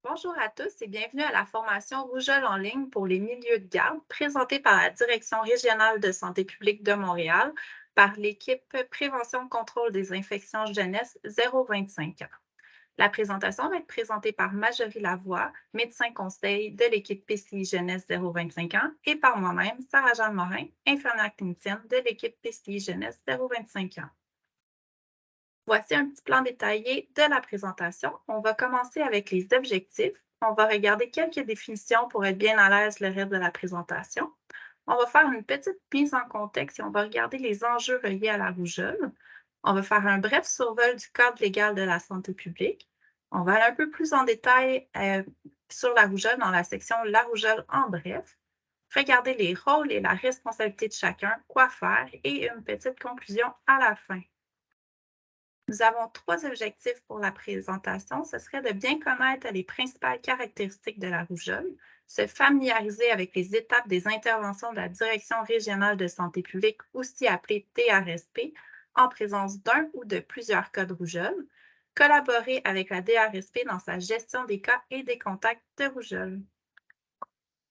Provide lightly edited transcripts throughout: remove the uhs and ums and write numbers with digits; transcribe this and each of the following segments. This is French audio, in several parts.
Bonjour à tous et bienvenue à la formation Rougeole en ligne pour les milieux de garde présentée par la Direction régionale de santé publique de Montréal par l'équipe Prévention Contrôle des infections jeunesse 0-25 ans. La présentation va être présentée par Majorie Lavoie, médecin conseil de l'équipe PCI Jeunesse 0-25 ans, et par moi-même, Sarah-Jeanne Morin, infirmière clinicienne de l'équipe PCI Jeunesse 0-25 ans. Voici un petit plan détaillé de la présentation. On va commencer avec les objectifs. On va regarder quelques définitions pour être bien à l'aise le reste de la présentation. On va faire une petite mise en contexte et on va regarder les enjeux reliés à la rougeole. On va faire un bref survol du cadre légal de la santé publique. On va aller un peu plus en détail sur la rougeole dans la section La rougeole en bref. Regarder les rôles et la responsabilité de chacun, quoi faire et une petite conclusion à la fin. Nous avons trois objectifs pour la présentation. Ce serait de bien connaître les principales caractéristiques de la rougeole, se familiariser avec les étapes des interventions de la Direction régionale de santé publique, aussi appelée DRSP, en présence d'un ou de plusieurs cas de rougeole, collaborer avec la DRSP dans sa gestion des cas et des contacts de rougeole.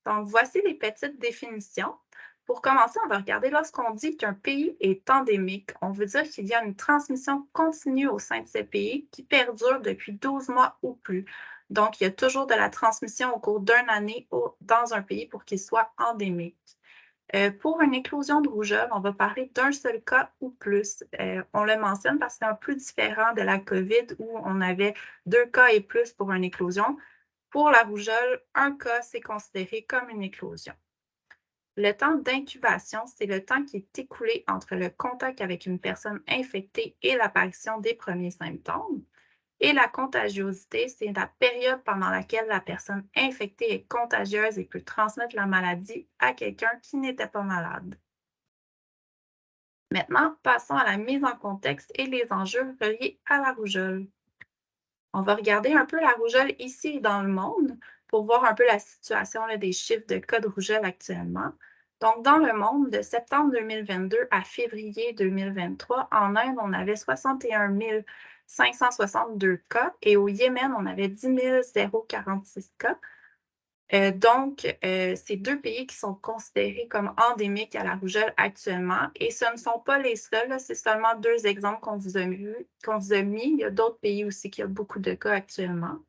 Donc, voici les petites définitions. Pour commencer, on va regarder lorsqu'on dit qu'un pays est endémique, on veut dire qu'il y a une transmission continue au sein de ce pays qui perdure depuis 12 mois ou plus. Donc, il y a toujours de la transmission au cours d'une année dans un pays pour qu'il soit endémique. Pour une éclosion de rougeole, on va parler d'un seul cas ou plus. On le mentionne parce que c'est un peu différent de la COVID où on avait 2 cas et plus pour une éclosion. Pour la rougeole, un cas, c'est considéré comme une éclosion. Le temps d'incubation, c'est le temps qui est écoulé entre le contact avec une personne infectée et l'apparition des premiers symptômes. Et la contagiosité, c'est la période pendant laquelle la personne infectée est contagieuse et peut transmettre la maladie à quelqu'un qui n'était pas malade. Maintenant, passons à la mise en contexte et les enjeux reliés à la rougeole. On va regarder un peu la rougeole ici et dans le monde pour voir un peu la situation là, des chiffres de cas de rougeole actuellement. Donc, dans le monde, de septembre 2022 à février 2023, en Inde, on avait 61 562 cas et au Yémen, on avait 10 046 cas. C'est deux pays qui sont considérés comme endémiques à la rougeole actuellement et ce ne sont pas les seuls, là, c'est seulement deux exemples qu'on vous a mis. Il y a d'autres pays aussi qui ont beaucoup de cas actuellement.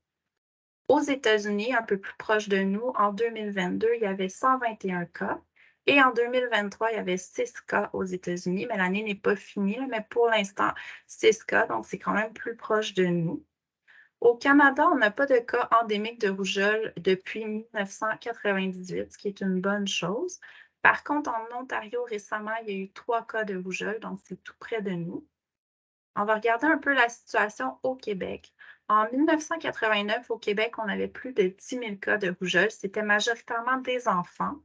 Aux États-Unis, un peu plus proche de nous, en 2022, il y avait 121 cas et en 2023, il y avait 6 cas aux États-Unis, mais l'année n'est pas finie, là, mais pour l'instant, 6 cas, donc c'est quand même plus proche de nous. Au Canada, on n'a pas de cas endémiques de rougeole depuis 1998, ce qui est une bonne chose. Par contre, en Ontario, récemment, il y a eu 3 cas de rougeole, donc c'est tout près de nous. On va regarder un peu la situation au Québec. En 1989, au Québec, on avait plus de 10 000 cas de rougeole. C'était majoritairement des enfants.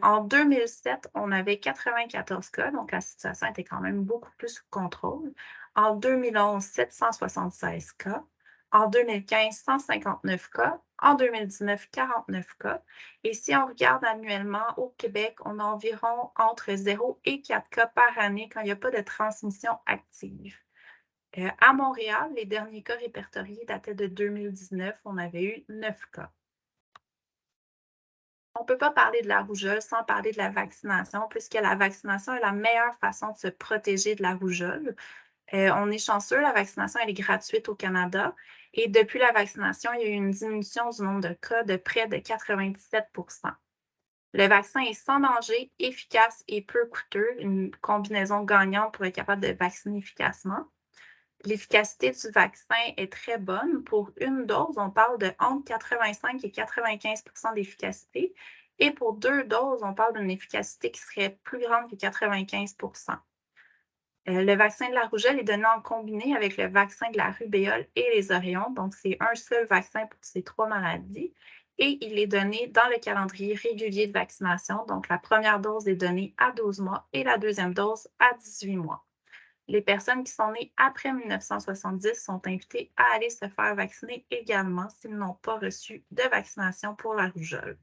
En 2007, on avait 94 cas, donc la situation était quand même beaucoup plus sous contrôle. En 2011, 776 cas. En 2015, 159 cas. En 2019, 49 cas. Et si on regarde annuellement au Québec, on a environ entre 0 et 4 cas par année quand il n'y a pas de transmission active. À Montréal, les derniers cas répertoriés dataient de 2019. On avait eu 9 cas. On ne peut pas parler de la rougeole sans parler de la vaccination, puisque la vaccination est la meilleure façon de se protéger de la rougeole. On est chanceux, la vaccination elle est gratuite au Canada et depuis la vaccination, il y a eu une diminution du nombre de cas de près de 97. Le vaccin est sans danger, efficace et peu coûteux, une combinaison gagnante pour être capable de vacciner efficacement. L'efficacité du vaccin est très bonne. Pour une dose, on parle de entre 85 et 95 d'efficacité. Et pour 2 doses, on parle d'une efficacité qui serait plus grande que 95. Le vaccin de la rougeole est donné en combiné avec le vaccin de la rubéole et les oreillons. Donc, c'est un seul vaccin pour ces 3 maladies. Et il est donné dans le calendrier régulier de vaccination. Donc, la première dose est donnée à 12 mois et la deuxième dose à 18 mois. Les personnes qui sont nées après 1970 sont invitées à aller se faire vacciner également s'ils n'ont pas reçu de vaccination pour la rougeole.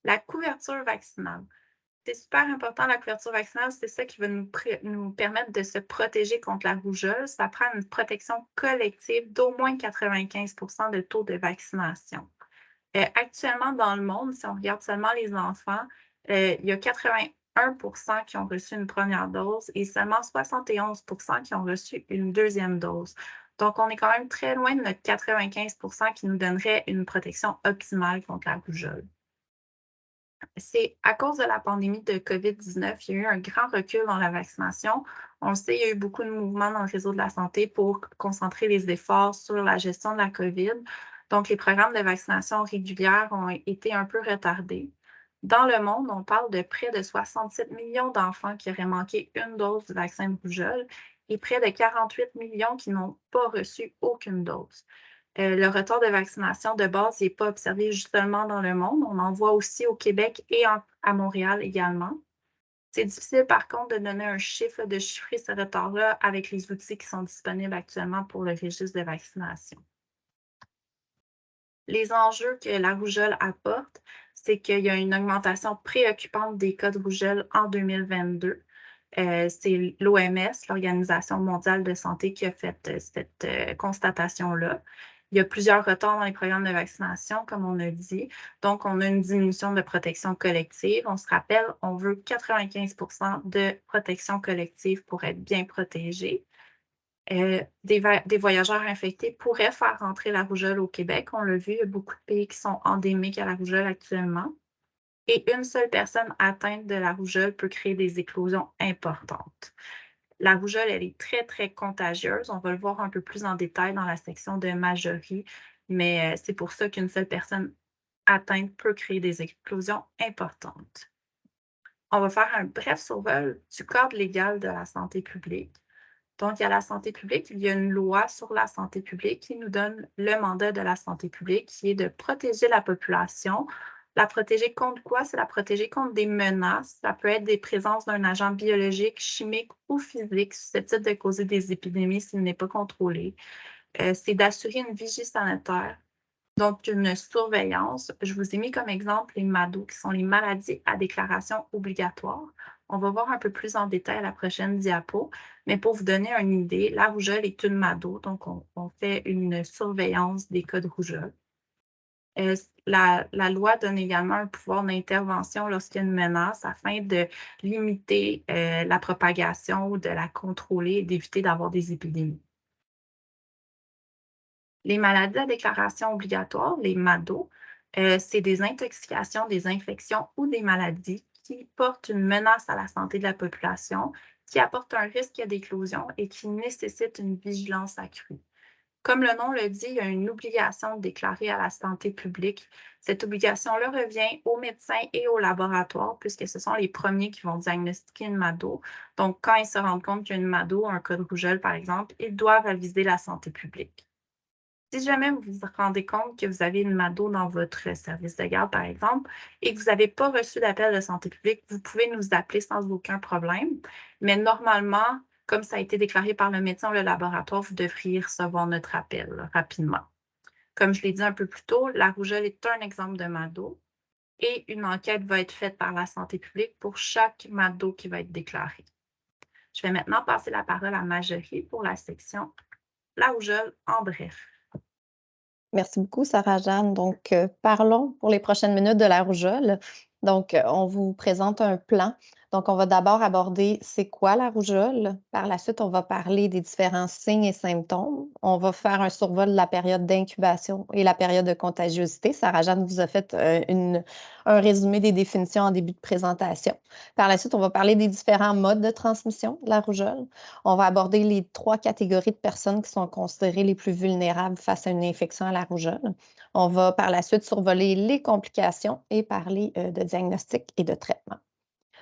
La couverture vaccinale. C'est super important la couverture vaccinale, c'est ça qui va nous permettre de se protéger contre la rougeole. Ça prend une protection collective d'au moins 95 de taux de vaccination. Actuellement dans le monde, si on regarde seulement les enfants, il y a 81 qui ont reçu une première dose et seulement 71 qui ont reçu une deuxième dose. Donc on est quand même très loin de notre 95 qui nous donnerait une protection optimale contre la rougeole. C'est à cause de la pandémie de COVID-19, il y a eu un grand recul dans la vaccination. On le sait, il y a eu beaucoup de mouvements dans le réseau de la santé pour concentrer les efforts sur la gestion de la COVID. Donc, les programmes de vaccination régulière ont été un peu retardés. Dans le monde, on parle de près de 67 millions d'enfants qui auraient manqué une dose du vaccin de rougeole et près de 48 millions qui n'ont pas reçu aucune dose. Le retard de vaccination de base n'est pas observé juste seulement dans le monde. On en voit aussi au Québec et à Montréal également. C'est difficile, par contre, de donner un chiffre, de chiffrer ce retard-là avec les outils qui sont disponibles actuellement pour le registre de vaccination. Les enjeux que la rougeole apporte, c'est qu'il y a une augmentation préoccupante des cas de rougeole en 2022. C'est l'OMS, l'Organisation mondiale de santé, qui a fait cette constatation-là. Il y a plusieurs retards dans les programmes de vaccination, comme on a dit. Donc, on a une diminution de protection collective. On se rappelle, on veut 95 de protection collective pour être bien protégé. Des voyageurs infectés pourraient faire rentrer la rougeole au Québec. On l'a vu, il y a beaucoup de pays qui sont endémiques à la rougeole actuellement. Et une seule personne atteinte de la rougeole peut créer des éclosions importantes. La rougeole, elle est très, très contagieuse. On va le voir un peu plus en détail dans la section de majorie, mais c'est pour ça qu'une seule personne atteinte peut créer des éclosions importantes. On va faire un bref survol du cadre légal de la santé publique. Donc, il y a la santé publique, il y a une loi sur la santé publique qui nous donne le mandat de la santé publique, qui est de protéger la population. La protéger contre quoi? C'est la protéger contre des menaces. Ça peut être des présences d'un agent biologique, chimique ou physique susceptible de causer des épidémies s'il n'est pas contrôlé. C'est d'assurer une vigie sanitaire, donc une surveillance. Je vous ai mis comme exemple les MADO, qui sont les maladies à déclaration obligatoire. On va voir un peu plus en détail à la prochaine diapo, mais pour vous donner une idée, la rougeole est une MADO, donc on fait une surveillance des cas de rougeole. La loi donne également un pouvoir d'intervention lorsqu'il y a une menace afin de limiter la propagation, ou de la contrôler et d'éviter d'avoir des épidémies. Les maladies à déclaration obligatoire, les MADO, c'est des intoxications, des infections ou des maladies qui portent une menace à la santé de la population, qui apportent un risque d'éclosion et qui nécessitent une vigilance accrue. Comme le nom le dit, il y a une obligation de déclarer à la santé publique. Cette obligation-là revient aux médecins et aux laboratoires, puisque ce sont les premiers qui vont diagnostiquer une MADO. Donc, quand ils se rendent compte qu'il y a une MADO, un cas de rougeole, par exemple, ils doivent aviser la santé publique. Si jamais vous vous rendez compte que vous avez une MADO dans votre service de garde, par exemple, et que vous n'avez pas reçu d'appel de santé publique, vous pouvez nous appeler sans aucun problème. Mais normalement, comme ça a été déclaré par le médecin ou le laboratoire, vous devriez recevoir notre appel là, rapidement. Comme je l'ai dit un peu plus tôt, la rougeole est un exemple de MADO et une enquête va être faite par la santé publique pour chaque MADO qui va être déclaré. Je vais maintenant passer la parole à Majorie pour la section La rougeole en bref. Merci beaucoup, Sarah-Jeanne. Donc, parlons pour les prochaines minutes de la rougeole. Donc, on vous présente un plan. Donc, on va d'abord aborder c'est quoi la rougeole. Par la suite, on va parler des différents signes et symptômes. On va faire un survol de la période d'incubation et la période de contagiosité. Sarah-Jeanne vous a fait un résumé des définitions en début de présentation. Par la suite, on va parler des différents modes de transmission de la rougeole. On va aborder les 3 catégories de personnes qui sont considérées les plus vulnérables face à une infection à la rougeole. On va par la suite survoler les complications et parler de diagnostic et de traitement.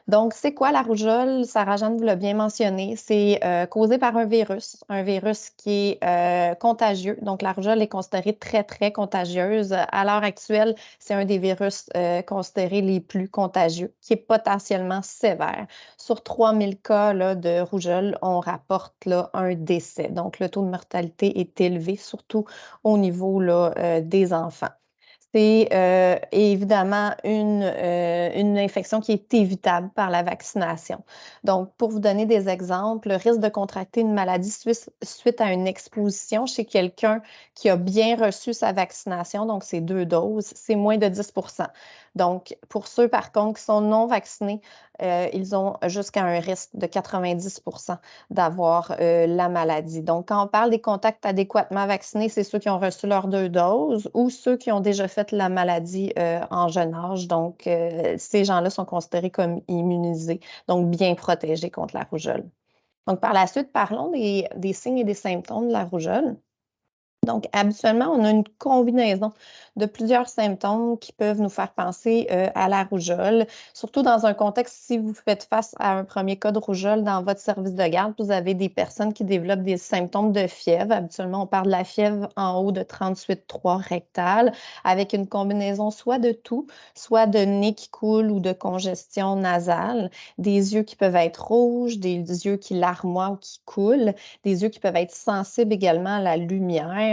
Donc, c'est quoi la rougeole? Sarah-Jeanne vous l'a bien mentionné, c'est causé par un virus qui est contagieux. Donc, la rougeole est considérée très, très contagieuse. À l'heure actuelle, c'est un des virus considérés les plus contagieux, qui est potentiellement sévère. Sur 3000 cas là, de rougeole, on rapporte là, un décès. Donc, le taux de mortalité est élevé, surtout au niveau là, des enfants. C'est évidemment une infection qui est évitable par la vaccination. Donc, pour vous donner des exemples, le risque de contracter une maladie suite à une exposition chez quelqu'un qui a bien reçu sa vaccination, donc ces 2 doses, c'est moins de 10 Donc, pour ceux, par contre, qui sont non vaccinés, ils ont jusqu'à un risque de 90 d'avoir la maladie. Donc, quand on parle des contacts adéquatement vaccinés, c'est ceux qui ont reçu leurs 2 doses ou ceux qui ont déjà fait la maladie en jeune âge. Donc, ces gens-là sont considérés comme immunisés, donc bien protégés contre la rougeole. Donc, par la suite, parlons des signes et des symptômes de la rougeole. Donc, habituellement, on a une combinaison de plusieurs symptômes qui peuvent nous faire penser à la rougeole, surtout dans un contexte, si vous faites face à un premier cas de rougeole dans votre service de garde, vous avez des personnes qui développent des symptômes de fièvre. Habituellement, on parle de la fièvre en haut de 38,3 rectale, avec une combinaison soit de tout, soit de nez qui coule ou de congestion nasale, des yeux qui peuvent être rouges, des yeux qui larmoient ou qui coulent, des yeux qui peuvent être sensibles également à la lumière.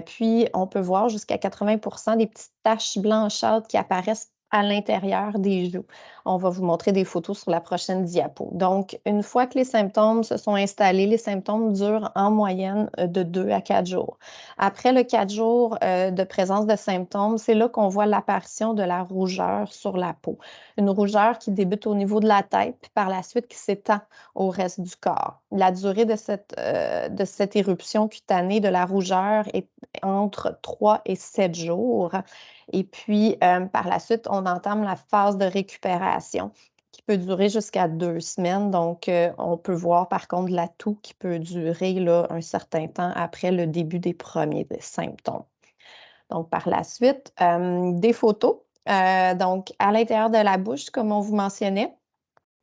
Puis, on peut voir jusqu'à 80 des petites taches blanchâtres qui apparaissent à l'intérieur des joues. On va vous montrer des photos sur la prochaine diapo. Donc, une fois que les symptômes se sont installés, les symptômes durent en moyenne de 2 à 4 jours. Après le 4 jours de présence de symptômes, c'est là qu'on voit l'apparition de la rougeur sur la peau. Une rougeur qui débute au niveau de la tête, puis par la suite qui s'étend au reste du corps. La durée de cette éruption cutanée de la rougeur est entre 3 et 7 jours. Et puis, par la suite, on entame la phase de récupération qui peut durer jusqu'à 2 semaines. Donc, on peut voir par contre la toux qui peut durer là, un certain temps après le début des premiers symptômes. Donc, par la suite, des photos. Donc, à l'intérieur de la bouche, comme on vous mentionnait,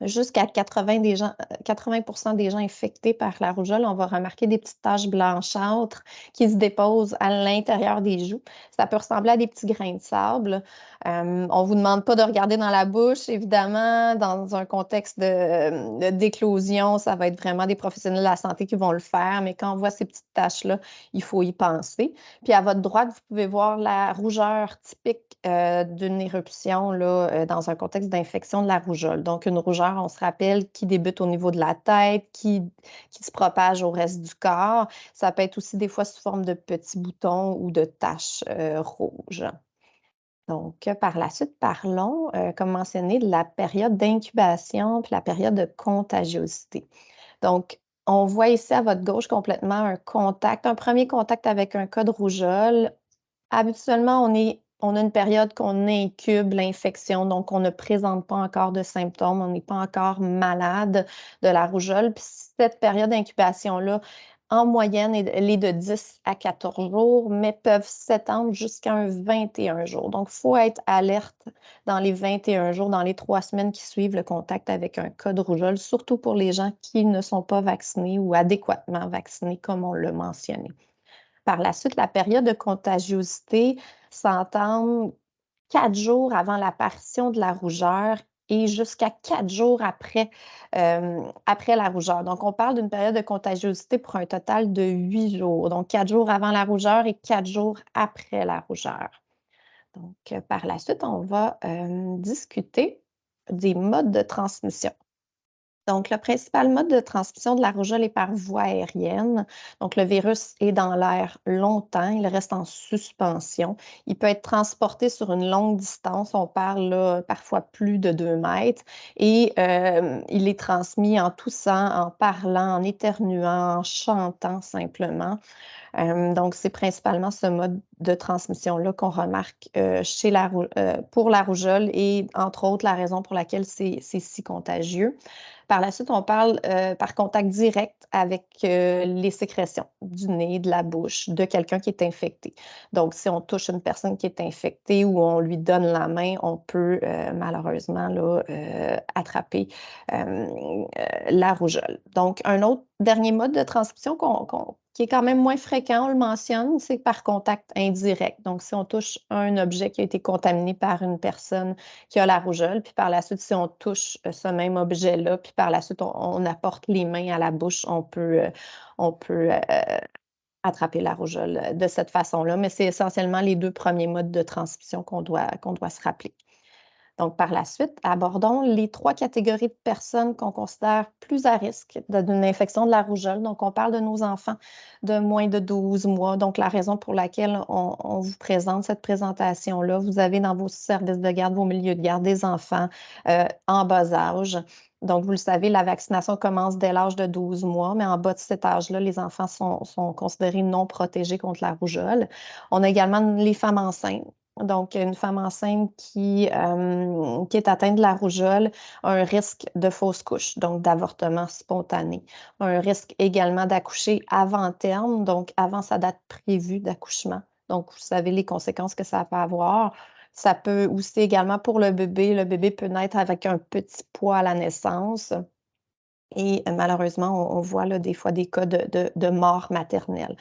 jusqu'à 80 des gens infectés par la rougeole, on va remarquer des petites taches blanchâtres qui se déposent à l'intérieur des joues. Ça peut ressembler à des petits grains de sable. On ne vous demande pas de regarder dans la bouche, évidemment. Dans un contexte d'éclosion, ça va être vraiment des professionnels de la santé qui vont le faire. Mais quand on voit ces petites taches-là, il faut y penser. Puis à votre droite, vous pouvez voir la rougeur typique d'une éruption là, dans un contexte d'infection de la rougeole. Donc, une rougeur, on se rappelle, qui débute au niveau de la tête, qui se propage au reste du corps. Ça peut être aussi des fois sous forme de petits boutons ou de taches rouges. Donc, par la suite, parlons, comme mentionné, de la période d'incubation puis la période de contagiosité. Donc, on voit ici à votre gauche complètement un premier contact avec un cas de rougeole. Habituellement, on a une période qu'on incube l'infection, donc on ne présente pas encore de symptômes, on n'est pas encore malade de la rougeole. Puis cette période d'incubation-là, en moyenne, elle est de 10 à 14 jours, mais peuvent s'étendre jusqu'à un 21 jours. Donc, il faut être alerte dans les 21 jours, dans les 3 semaines qui suivent le contact avec un cas de rougeole, surtout pour les gens qui ne sont pas vaccinés ou adéquatement vaccinés, comme on l'a mentionné. Par la suite, la période de contagiosité s'entend 4 jours avant l'apparition de la rougeur et jusqu'à 4 jours après la rougeur. Donc, on parle d'une période de contagiosité pour un total de 8 jours. Donc, 4 jours avant la rougeur et 4 jours après la rougeur. Donc, par la suite, on va discuter des modes de transmission. Donc, le principal mode de transmission de la rougeole est par voie aérienne. Donc, le virus est dans l'air longtemps, il reste en suspension. Il peut être transporté sur une longue distance, on parle là, parfois plus de 2 mètres, et il est transmis en toussant, en parlant, en éternuant, en chantant simplement. Donc, c'est principalement ce mode de transmission-là qu'on remarque pour la rougeole et, entre autres, la raison pour laquelle c'est si contagieux. Par la suite, on parle par contact direct avec les sécrétions du nez, de la bouche, de quelqu'un qui est infecté. Donc, si on touche une personne qui est infectée ou on lui donne la main, on peut malheureusement là, attraper la rougeole. Donc, un autre dernier mode de transmission qui est quand même moins fréquent, on le mentionne, c'est par contact indirect. Donc, si on touche un objet qui a été contaminé par une personne qui a la rougeole, puis par la suite, si on touche ce même objet-là, puis par la suite, on apporte les mains à la bouche, on peut attraper la rougeole de cette façon-là, mais c'est essentiellement les 2 premiers modes de transmission qu'on doit se rappeler. Donc, par la suite, abordons les 3 catégories de personnes qu'on considère plus à risque d'une infection de la rougeole. Donc, on parle de nos enfants de moins de 12 mois. Donc, la raison pour laquelle on vous présente cette présentation-là, vous avez dans vos services de garde, vos milieux de garde, des enfants en bas âge. Donc, vous le savez, la vaccination commence dès l'âge de 12 mois, mais en bas de cet âge-là, les enfants sont considérés non protégés contre la rougeole. On a également les femmes enceintes. Donc, une femme enceinte qui est atteinte de la rougeole a un risque de fausse couche, donc d'avortement spontané. Un risque également d'accoucher avant terme, donc avant sa date prévue d'accouchement. Donc, vous savez les conséquences que ça peut avoir. Ça peut aussi également pour le bébé peut naître avec un petit poids à la naissance. Et malheureusement, on voit là, des fois des cas de mort maternelle.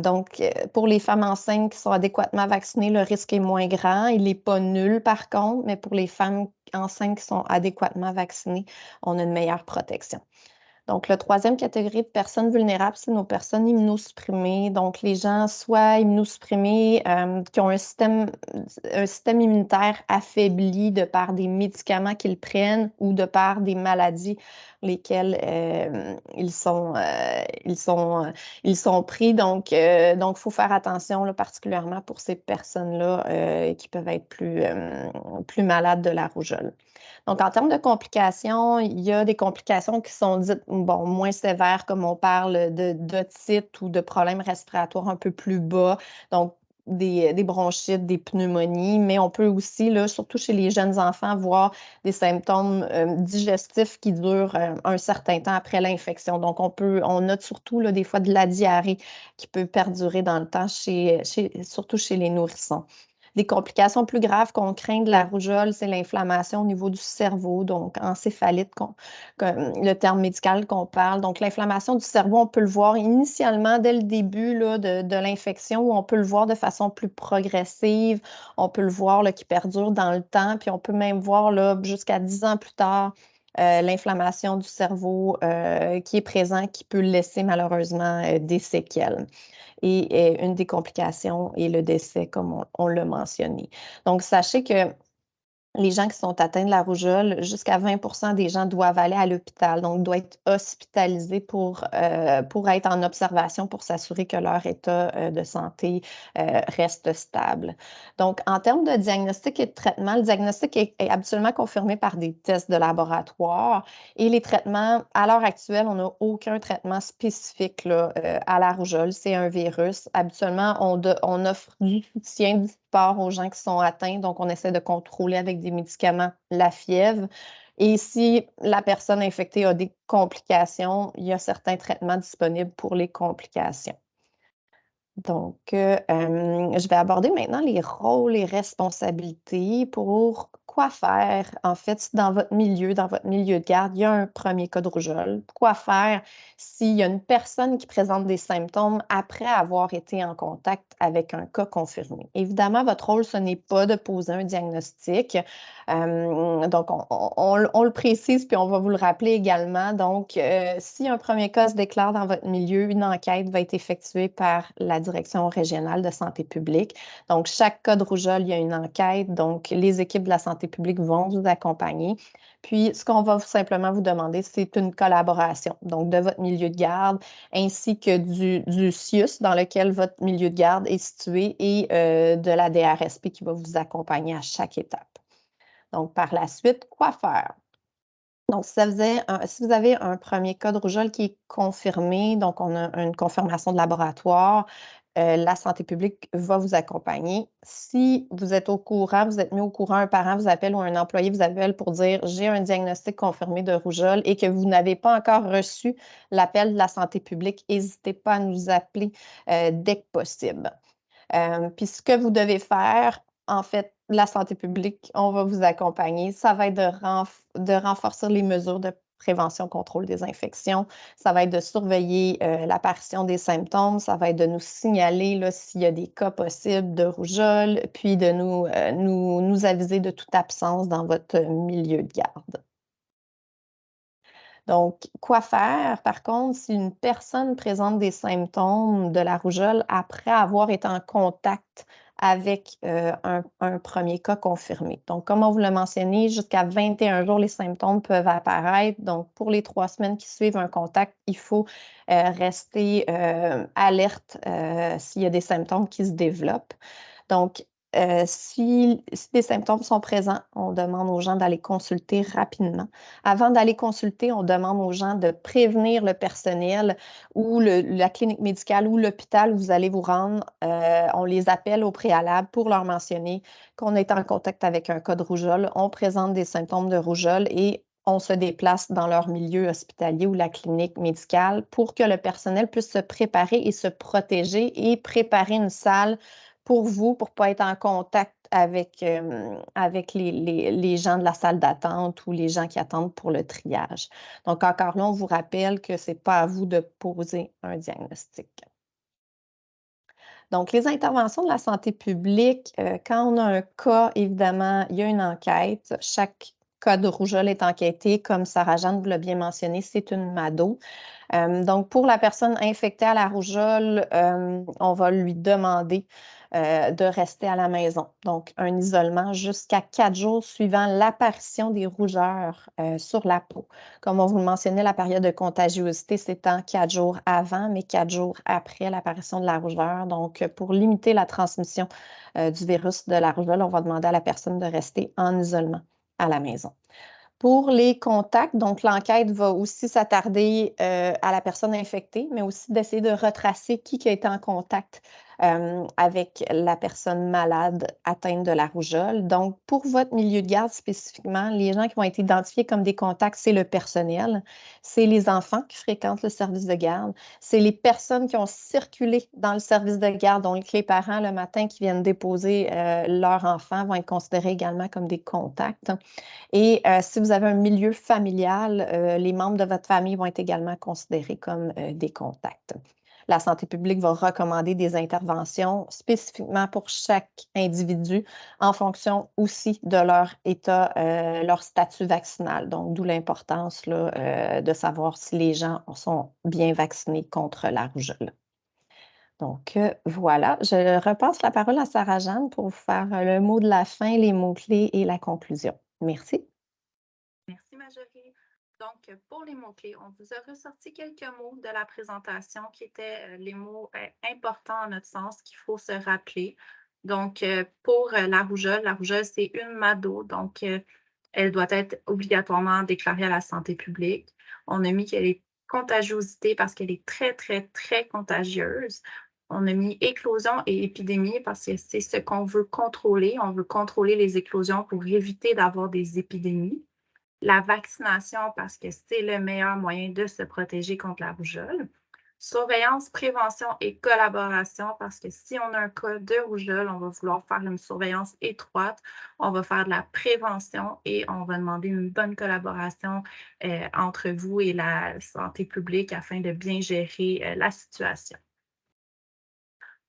Donc, pour les femmes enceintes qui sont adéquatement vaccinées, le risque est moins grand. Il n'est pas nul par contre, mais pour les femmes enceintes qui sont adéquatement vaccinées, on a une meilleure protection. Donc, la troisième catégorie de personnes vulnérables, c'est nos personnes immunosupprimées. Donc, les gens soit immunosupprimés, qui ont un système immunitaire affaibli de par des médicaments qu'ils prennent ou de par des maladies lesquelles ils sont pris. Donc, faut faire attention là, particulièrement pour ces personnes-là qui peuvent être plus malades de la rougeole. Donc, en termes de complications, il y a des complications qui sont dites, bon, moins sévères, comme on parle d'otite ou de problèmes respiratoires un peu plus bas, donc des bronchites, des pneumonies, mais on peut aussi, là, surtout chez les jeunes enfants, voir des symptômes digestifs qui durent un certain temps après l'infection. Donc, on note surtout là, des fois de la diarrhée qui peut perdurer dans le temps, surtout chez les nourrissons. Des complications plus graves qu'on craint de la rougeole, c'est l'inflammation au niveau du cerveau, donc encéphalite, le terme médical qu'on parle. Donc, l'inflammation du cerveau, on peut le voir initialement dès le début là, de l'infection, ou on peut le voir de façon plus progressive. On peut le voir là, qui perdure dans le temps, puis on peut même voir là, jusqu'à 10 ans plus tard l'inflammation du cerveau qui est présent, qui peut laisser malheureusement des séquelles. Et une des complications est le décès, comme on l'a mentionné. Donc, sachez que les gens qui sont atteints de la rougeole, jusqu'à 20 des gens doivent aller à l'hôpital, donc doivent être hospitalisés pour être en observation pour s'assurer que leur état de santé reste stable. Donc, en termes de diagnostic et de traitement, le diagnostic est habituellement confirmé par des tests de laboratoire et les traitements, à l'heure actuelle, on n'a aucun traitement spécifique là, à la rougeole. C'est un virus. Habituellement, on offre du soutien, du support aux gens qui sont atteints, donc on essaie de contrôler avec des médicaments la fièvre. Et si la personne infectée a des complications, il y a certains traitements disponibles pour les complications. Donc, je vais aborder maintenant les rôles et responsabilités pour quoi faire, en fait, si dans votre milieu de garde, il y a un premier cas de rougeole. Quoi faire s'il y a une personne qui présente des symptômes après avoir été en contact avec un cas confirmé. Évidemment, votre rôle, ce n'est pas de poser un diagnostic. Donc, on le précise, puis on va vous le rappeler également. Donc, si un premier cas se déclare dans votre milieu, une enquête va être effectuée par la Direction régionale de santé publique. Donc, chaque cas de rougeole, il y a une enquête. Donc, les équipes de la santé publique vont vous accompagner. Puis, ce qu'on va simplement vous demander, c'est une collaboration, donc de votre milieu de garde, ainsi que du CIUS dans lequel votre milieu de garde est situé et de la DRSP qui va vous accompagner à chaque étape. Donc, par la suite, quoi faire? Donc, si vous avez un premier cas de rougeole qui est confirmé, donc on a une confirmation de laboratoire, la santé publique va vous accompagner. Si vous êtes au courant, vous êtes mis au courant, un parent vous appelle ou un employé vous appelle pour dire j'ai un diagnostic confirmé de rougeole et que vous n'avez pas encore reçu l'appel de la santé publique, n'hésitez pas à nous appeler dès que possible. Puis ce que vous devez faire, en fait, la santé publique, on va vous accompagner. Ça va être de renforcer les mesures de prévention, contrôle des infections. Ça va être de surveiller l'apparition des symptômes. Ça va être de nous signaler là, s'il y a des cas possibles de rougeole, puis de nous aviser de toute absence dans votre milieu de garde. Donc, quoi faire, par contre, si une personne présente des symptômes de la rougeole après avoir été en contact avec, un 1er cas confirmé? Donc, comme on vous l'a mentionné, jusqu'à 21 jours, les symptômes peuvent apparaître. Donc, pour les 3 semaines qui suivent un contact, il faut, rester, alerte, s'il y a des symptômes qui se développent. Donc, si des symptômes sont présents, on demande aux gens d'aller consulter rapidement. Avant d'aller consulter, on demande aux gens de prévenir le personnel ou la clinique médicale ou l'hôpital où vous allez vous rendre. On les appelle au préalable pour leur mentionner qu'on est en contact avec un cas de rougeole, on présente des symptômes de rougeole et on se déplace dans leur milieu hospitalier ou la clinique médicale pour que le personnel puisse se préparer et se protéger et préparer une salle pour vous, pour ne pas être en contact avec les gens de la salle d'attente ou les gens qui attendent pour le triage. Donc encore là, on vous rappelle que ce n'est pas à vous de poser un diagnostic. Donc les interventions de la santé publique, quand on a un cas, évidemment, il y a une enquête. Chaque cas de rougeole est enquêté, comme Sarah-Jeanne vous l'a bien mentionné, c'est une MADO. Donc, pour la personne infectée à la rougeole, on va lui demander de rester à la maison. Donc, un isolement jusqu'à 4 jours suivant l'apparition des rougeurs sur la peau. Comme on vous le mentionnait, la période de contagiosité, c'est en 4 jours avant, mais 4 jours après l'apparition de la rougeur. Donc, pour limiter la transmission du virus de la rougeole, on va demander à la personne de rester en isolement à la maison. Pour les contacts, donc l'enquête va aussi s'attarder, à la personne infectée, mais aussi d'essayer de retracer qui a été en contact, avec la personne malade atteinte de la rougeole. Donc pour votre milieu de garde spécifiquement, les gens qui vont être identifiés comme des contacts, c'est le personnel, c'est les enfants qui fréquentent le service de garde, c'est les personnes qui ont circulé dans le service de garde, donc les parents le matin qui viennent déposer, leur enfant vont être considérés également comme des contacts. Et si vous avez un milieu familial, les membres de votre famille vont être également considérés comme, des contacts. La santé publique va recommander des interventions spécifiquement pour chaque individu en fonction aussi de leur état, leur statut vaccinal. Donc d'où l'importance là, de savoir si les gens sont bien vaccinés contre la rougeole. Donc, voilà, je repasse la parole à Sarah-Jeanne pour vous faire, le mot de la fin, les mots-clés et la conclusion. Merci. Merci, Marjorie. Donc, pour les mots-clés, on vous a ressorti quelques mots de la présentation qui étaient les mots importants à notre sens qu'il faut se rappeler. Donc, pour la rougeole, c'est une MADO, donc elle doit être obligatoirement déclarée à la santé publique. On a mis qu'elle est contagiosité parce qu'elle est très, très, très contagieuse. On a mis éclosion et épidémie parce que c'est ce qu'on veut contrôler. On veut contrôler les éclosions pour éviter d'avoir des épidémies. La vaccination parce que c'est le meilleur moyen de se protéger contre la rougeole. Surveillance, prévention et collaboration parce que si on a un cas de rougeole, on va vouloir faire une surveillance étroite, on va faire de la prévention et on va demander une bonne collaboration entre vous et la santé publique afin de bien gérer la situation.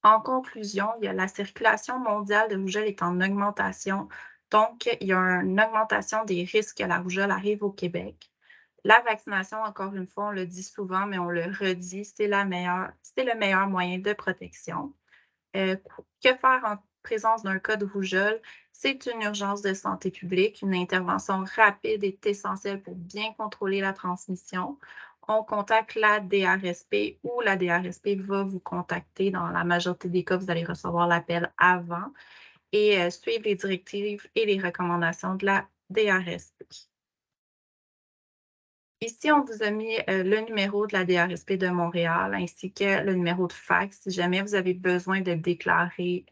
En conclusion, il y a la circulation mondiale de rougeole est en augmentation. Donc, il y a une augmentation des risques que la rougeole arrive au Québec. La vaccination, encore une fois, on le dit souvent, mais on le redit, c'est le meilleur moyen de protection. Euh, que faire en présence d'un cas de rougeole? C'est une urgence de santé publique. Une intervention rapide est essentielle pour bien contrôler la transmission. On contacte la DRSP ou la DRSP va vous contacter. Dans la majorité des cas, vous allez recevoir l'appel avant et suivre les directives et les recommandations de la DRSP. Ici, on vous a mis le numéro de la DRSP de Montréal ainsi que le numéro de fax si jamais vous avez besoin de déclarer,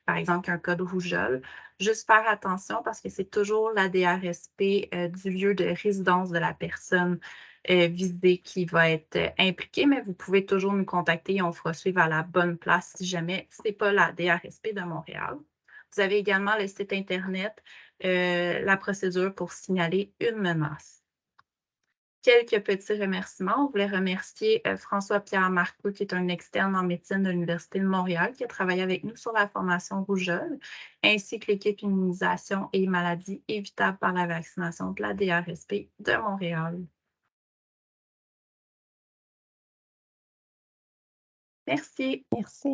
par exemple, un code rougeole. Juste faire attention parce que c'est toujours la DRSP du lieu de résidence de la personne visée qui va être impliquée, mais vous pouvez toujours nous contacter et on fera suivre à la bonne place si jamais ce n'est pas la DRSP de Montréal. Vous avez également le site Internet, la procédure pour signaler une menace. Quelques petits remerciements. On voulait remercier François-Pierre Marcoux, qui est un externe en médecine de l'Université de Montréal, qui a travaillé avec nous sur la formation rougeole, ainsi que l'équipe immunisation et maladies évitables par la vaccination de la DRSP de Montréal. Merci. Merci.